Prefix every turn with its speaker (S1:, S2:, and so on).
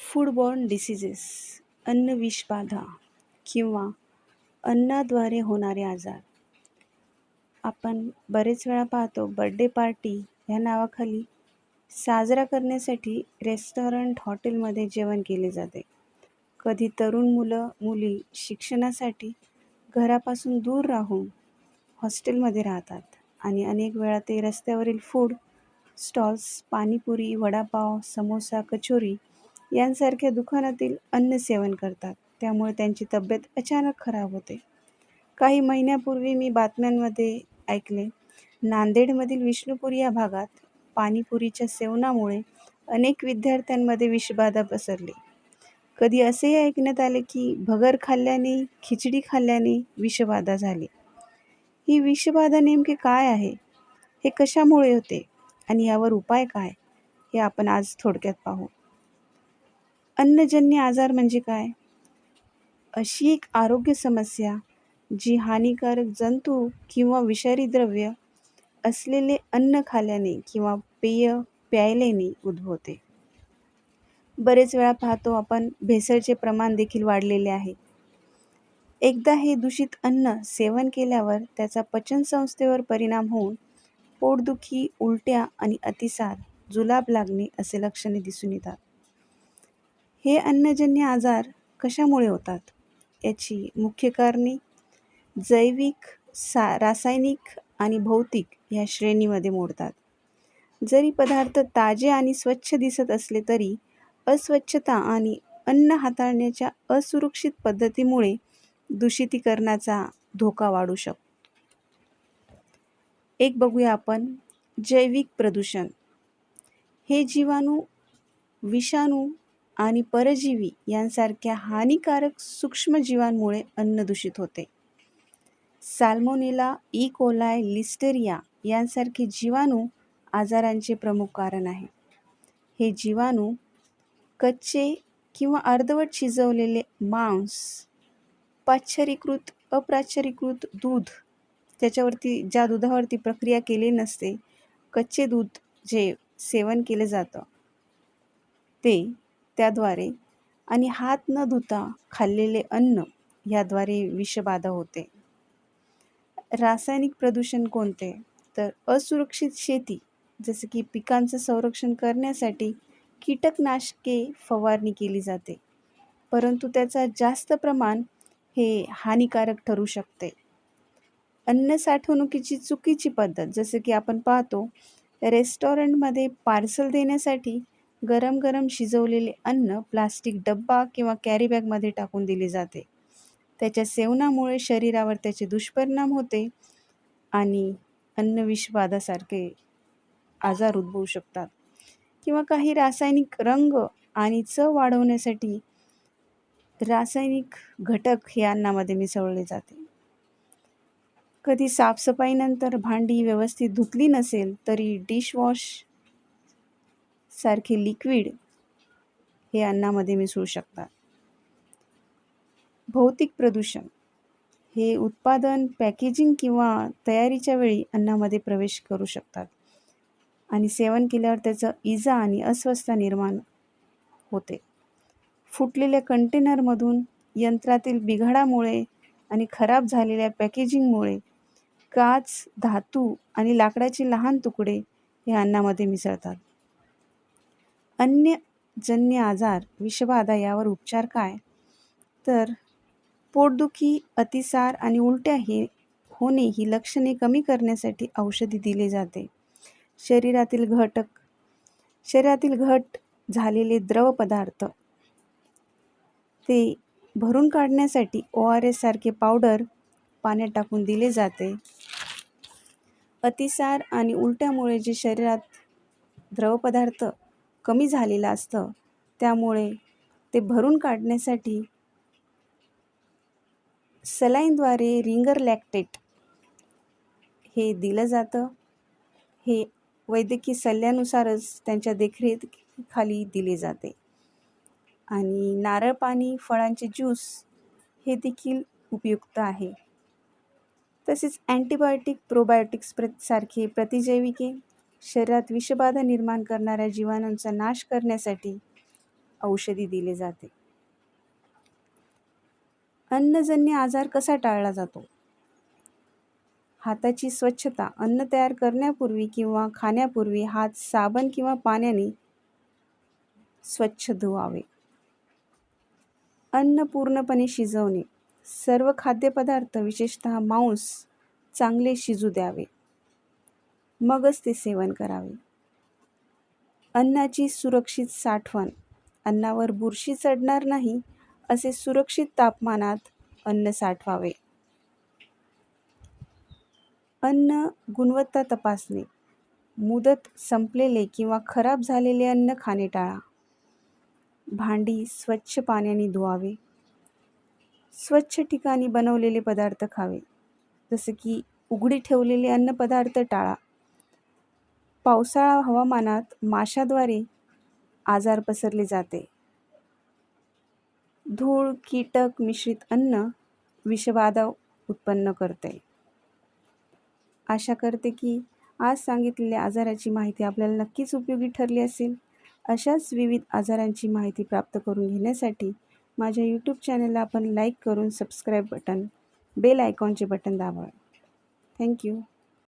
S1: फूडबॉर्न diseases, अन्न विषबाधा किंवा अन्नाद्वारे होणारे आजार. आपण बरेच वेळा पाहतो बर्थडे पार्टी ह्या नावाखाली साजरा करण्यासाठी रेस्टॉरंट, हॉटेलमध्ये जेवण केले जाते. कधी तरुण मुलं मुली शिक्षणासाठी घरापासून दूर राहून हॉस्टेलमध्ये राहतात आणि अनेक वेळा ते रस्त्यावरील फूड स्टॉल्स, पाणीपुरी, वडापाव, समोसा, कचोरी यांसारख्या दुकानातील अन्न सेवन करतात. त्यामुळे त्यांची तब्येत अचानक खराब होते. काही महिन्यापूर्वी मी बातम्यांमध्ये ऐकले, नांदेडमधील विष्णुपुरी या भागात पाणीपुरीच्या सेवनामुळे अनेक विद्यार्थ्यांमध्ये विषबाधा पसरली. कधी असेही ऐकण्यात आले की भगर खाल्ल्याने, खिचडी खाल्ल्याने विषबाधा झाली. ही विषबाधा नेमकी काय आहे? हे कशामुळे होते आणि यावर उपाय काय? हे आपण आज थोडक्यात पाहू. अन्नजन्य आजार म्हणजे काय? अशी एक आरोग्य समस्या जी हानिकारक जंतू किंवा विषारी द्रव्य असलेले अन्न खाल्ल्याने किंवा पेय प्यायल्याने उद्भवते. बरेच वेळा पाहतो आपण भेसळचे प्रमाण देखील वाढलेले आहे. एकदा हे दूषित अन्न सेवन केल्यावर त्याचा पचनसंस्थेवर परिणाम होऊन पोटदुखी, उलट्या आणि अतिसार, जुलाब लागणे असे लक्षणे दिसून येतात. हे अन्नजन्य आजार कशामुळे होतात? याची मुख्य कारणे जैविक, रासायनिक आणि भौतिक या श्रेणीमध्ये मोडतात. जरी पदार्थ ताजे आणि स्वच्छ दिसत असले तरी अस्वच्छता आणि अन्न हाताळण्याच्या असुरक्षित पद्धतीमुळे दूषितीकरणाचा धोका वाढू शकतो. एक बघूया आपण जैविक प्रदूषण. हे जीवाणू, विषाणू आणि परजीवी यांसारख्या हानिकारक सूक्ष्मजीवांमुळे अन्न दूषित होते. साल्मोनेला, ई कोलाय, लिस्टेरिया यांसारखे जीवाणू आजारांचे प्रमुख कारण आहे. हे जीवाणू कच्चे किंवा अर्धवट शिजवलेले मांस, पाश्चरीकृत, अपाश्चरीकृत दूध, ज्या दुधावरती प्रक्रिया केली नसते, कच्चे दूध जे सेवन केले जातं त्याद्वारे आणि हात न धुता खाल्लेले अन्न याद्वारे विषबाधा होते. रासायनिक प्रदूषण कोणते? तर असुरक्षित शेती, जसे की पिकांचं संरक्षण करण्यासाठी कीटकनाशके फवारणी केली जाते, परंतु त्याचा जास्त प्रमाण हे हानिकारक ठरू शकते. अन्न साठवणुकीची चुकीची पद्धत, जसे की आपण पाहतो रेस्टॉरंटमध्ये पार्सल देण्यासाठी गरम गरम शिजवलेले अन्न प्लास्टिक डब्बा किंवा कॅरीबॅगमध्ये टाकून दिले जाते. त्याच्या सेवनामुळे शरीरावर त्याचे दुष्परिणाम होते आणि अन्न विषबाधासारखे आजार उद्भवू शकतात. किंवा काही रासायनिक रंग आणि चव वाढवण्यासाठी रासायनिक घटक हे अन्नामध्ये मिसळले जाते. कधी साफसफाईनंतर भांडी व्यवस्थित धुतली नसेल तरी डिशवॉश सारखे लिक्विड हे अन्नामध्ये मिसळू शकतात. भौतिक प्रदूषण हे उत्पादन, पॅकेजिंग किंवा तयारीच्या वेळी अन्नामध्ये प्रवेश करू शकतात आणि सेवन केल्यावर त्याचं इजा आणि अस्वस्थता निर्माण होते. फुटलेल्या कंटेनरमधून, यंत्रातील बिघाडामुळे आणि खराब झालेल्या पॅकेजिंगमुळे काच, धातू आणि लाकडाचे लहान तुकडे हे अन्नामध्ये मिसळतात. अन्नजन्य आजार, विषबाधा यावर उपचार काय? तर पोटदुखी, अतिसार आणि उलट्या होणे ही लक्षणे कमी करण्यासाठी औषधी दिले जाते. शरीरातील घट झालेले द्रव पदार्थ ते भरून काढण्यासाठी ORS सारखे पावडर पाण्यात टाकून दिले जाते. अतिसार आणि उलट्यामुळे जे शरीरात द्रवपदार्थ कमी झालेलं असतं त्यामुळे ते भरून काढण्यासाठी सलाईनद्वारे रिंगर लॅक्टेट हे दिलं जातं. हे वैद्यकीय सल्ल्यानुसारच त्यांच्या देखरेखीखाली दिले जाते. आणि नारळ पाणी, फळांचे ज्यूस हे देखील उपयुक्त आहे. तसेच अँटीबायोटिक, प्रोबायोटिक्स सारखे प्रतिजैविके शरीरात विषबाधा निर्माण करणाऱ्या जीवाणूंचा नाश करण्यासाठी औषधी दिले जाते. अन्नजन्य आजार कसा टाळला जातो? हाताची स्वच्छता. अन्न तयार करण्यापूर्वी किंवा खाण्यापूर्वी हात साबण किंवा पाण्याने स्वच्छ धुवावे. अन्न पूर्णपणे शिजवणे. सर्व खाद्यपदार्थ विशेषतः मांस चांगले शिजू द्यावे, मगच ते सेवन करावे. अन्नाची सुरक्षित साठवण. अन्नावर बुरशी चढणार नाही असे सुरक्षित तापमानात अन्न साठवावे. अन्न गुणवत्ता तपासणे. मुदत संपलेले किंवा खराब झालेले अन्न खाणे टाळा. भांडी स्वच्छ पाण्याने धुवावे. स्वच्छ ठिकाणी बनवलेले पदार्थ खावे, जसे की उघडी ठेवलेले अन्नपदार्थ टाळा. पावसाळा हवामानात माशाद्वारे आजार पसरले जाते. धूळ, कीटक मिश्रित अन्न विषबाधा उत्पन्न करते. आशा करते की आज सांगितलेल्या आजाराची माहिती आपल्याला नक्कीच उपयोगी ठरली असेल. अशाच विविध आजारांची माहिती प्राप्त करून घेण्यासाठी माझ्या यूट्यूब चॅनलला आपण लाईक करून सबस्क्राईब बटन, बेल आयकॉनचे बटन दाबावे. थँक्यू.